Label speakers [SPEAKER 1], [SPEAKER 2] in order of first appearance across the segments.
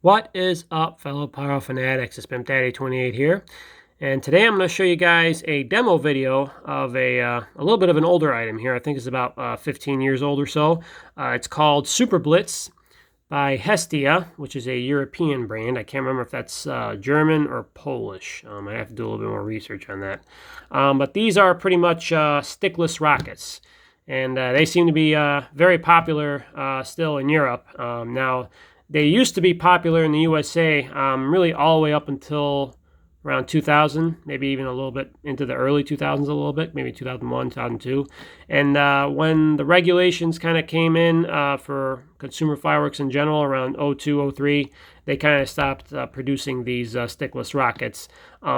[SPEAKER 1] What is up, fellow Pyro Fanatics? It's Pimp Daddy 28 here, and today I'm going to show you guys a demo video of a little bit of an older item here. I think it's about 15 years old or so. It's called Superblitz by Hestia, which is a European brand. I can't remember if that's German or Polish. I have to do a little bit more research on that. But these are pretty much stickless rockets, and they seem to be very popular still in Europe. Now, they used to be popular in the USA really all the way up until around 2000, maybe even a little bit into the early 2000s a little bit, maybe 2001, 2002. And when the regulations kind of came in for consumer fireworks in general around 02, 03, they kind of stopped producing these stickless rockets,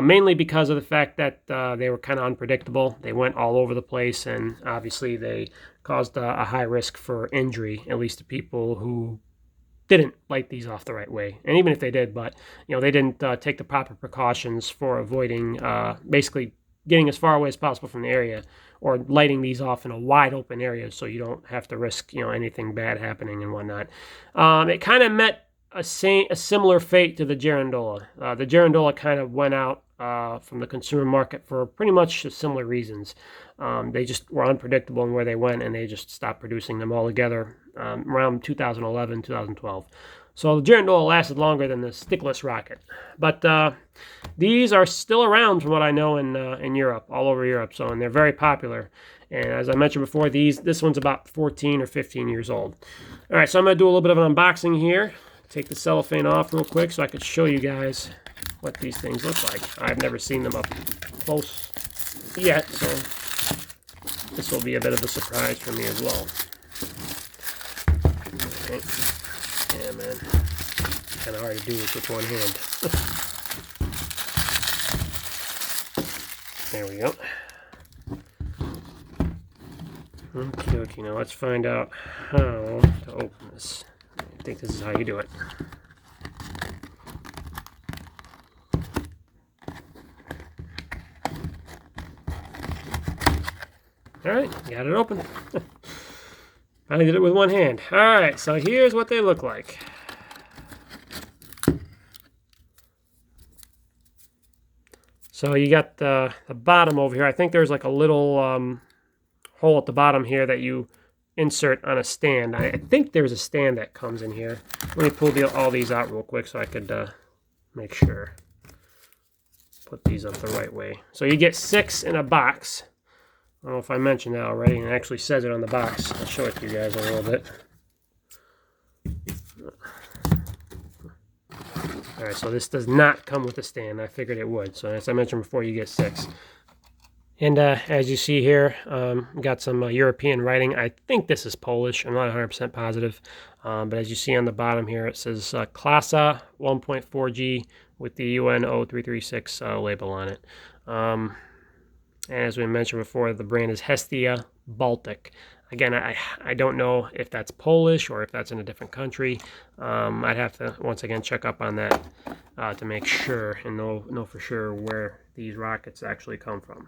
[SPEAKER 1] mainly because of the fact that they were kind of unpredictable. They went all over the place, and obviously they caused a high risk for injury, at least to people who didn't light these off the right way. And even if they did, but they didn't take the proper precautions for avoiding basically getting as far away as possible from the area, or lighting these off in a wide open area so you don't have to risk anything bad happening and whatnot. It kind of met a similar fate to the Girandola. The Girandola kind of went out from the consumer market for pretty much similar reasons. They just were unpredictable in where they went, and they just stopped producing them altogether around 2011, 2012. So the Girandola lasted longer than the stickless rocket. But these are still around from what I know in Europe, all over Europe. And they're very popular. And as I mentioned before, this one's about 14 or 15 years old. All right, so I'm going to do a little bit of an unboxing here. Take the cellophane off real quick so I could show you guys what these things look like. I've never seen them up close yet, so this will be a bit of a surprise for me as well. Okay. Yeah, man. Kind of hard to do this with one hand. There we go. Okay, now let's find out how to open this. I think this is how you do it. All right, got it open. I did it with one hand. All right, so here's what they look like. So you got the bottom over here. I think there's like a little hole at the bottom here that you insert on a stand. I think there's a stand that comes in here. Let me pull all these out real quick so I could make sure. Put these up the right way. So you get 6 in a box. I don't know if I mentioned that already, and it actually says it on the box. I'll show it to you guys in a little bit. Alright, so this does not come with a stand. I figured it would. So as I mentioned before, you get 6. And as you see here, got some European writing. I think this is Polish. I'm not 100% positive. But as you see on the bottom here, it says Klasa 1.4G with the UN 0336 label on it. As we mentioned before, the brand is Hestia Baltic. Again, I don't know if that's Polish or if that's in a different country. I'd have to, once again, check up on that to make sure and know for sure where these rockets actually come from.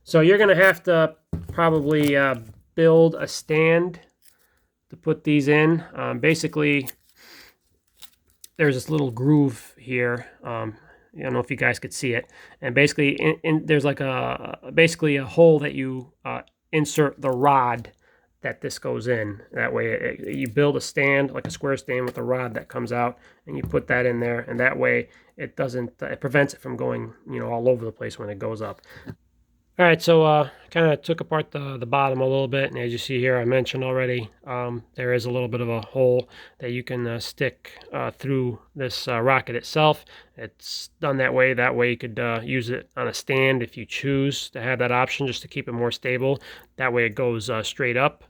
[SPEAKER 1] So you're going to have to probably build a stand to put these in. Basically, there's this little groove here. I don't know if you guys could see it. And basically, there's like basically a hole that you insert the rod that this goes in. That way, you build a stand, like a square stand with a rod that comes out, and you put that in there. And that way, it doesn't, it prevents it from going, all over the place when it goes up. All right, so kind of took apart the bottom a little bit, and as you see here, I mentioned already, there is a little bit of a hole that you can stick through this rocket itself. It's done that way. That way you could use it on a stand if you choose to have that option, just to keep it more stable. That way it goes straight up.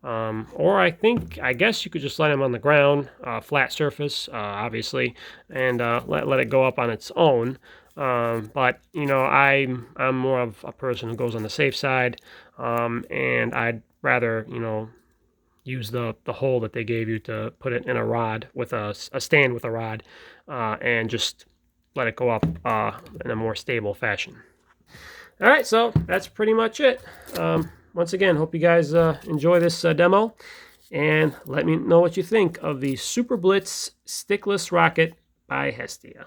[SPEAKER 1] Or I guess you could just let them on the ground, flat surface, obviously, and let it go up on its own. But I'm more of a person who goes on the safe side, and I'd rather use the hole that they gave you to put it in a rod with a stand with a rod, and just let it go up in a more stable fashion. All right, so that's pretty much it. Once again, hope you guys enjoy this demo. and let me know what you think of the Superblitz Stickless rocket by Hestia.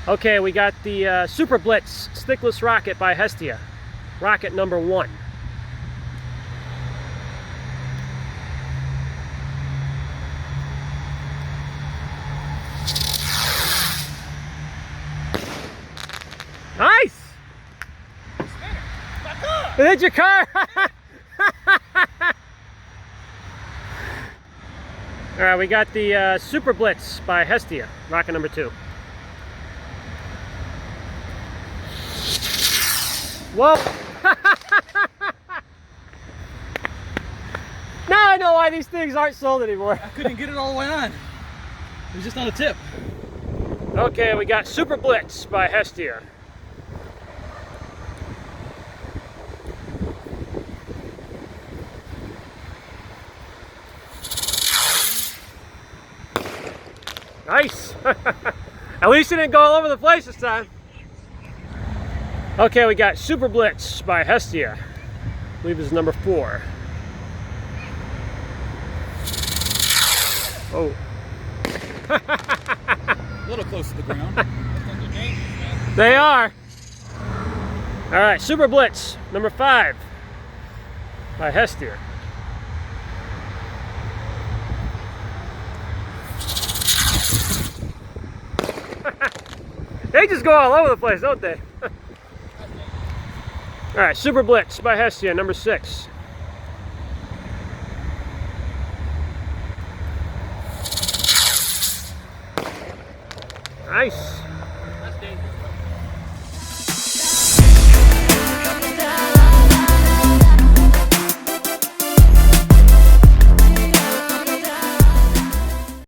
[SPEAKER 1] Okay, we got the Superblitz Stickless rocket by Hestia, rocket number 1. Nice! It hit your car! Alright, we got the Superblitz by Hestia, rocket number 2. Whoa! Now I know why these things aren't sold anymore.
[SPEAKER 2] I couldn't get it all the way on. It was just on a tip.
[SPEAKER 1] Okay, we got Superblitz by Hestia. Nice! At least it didn't go all over the place this time. Okay, we got Superblitz by Hestia. I believe this is number 4. Oh.
[SPEAKER 2] A little close to the ground.
[SPEAKER 1] They are. All right, Superblitz number 5 by Hestia. They just go all over the place, don't they? All right, Superblitz by Hestia, number 6. Nice.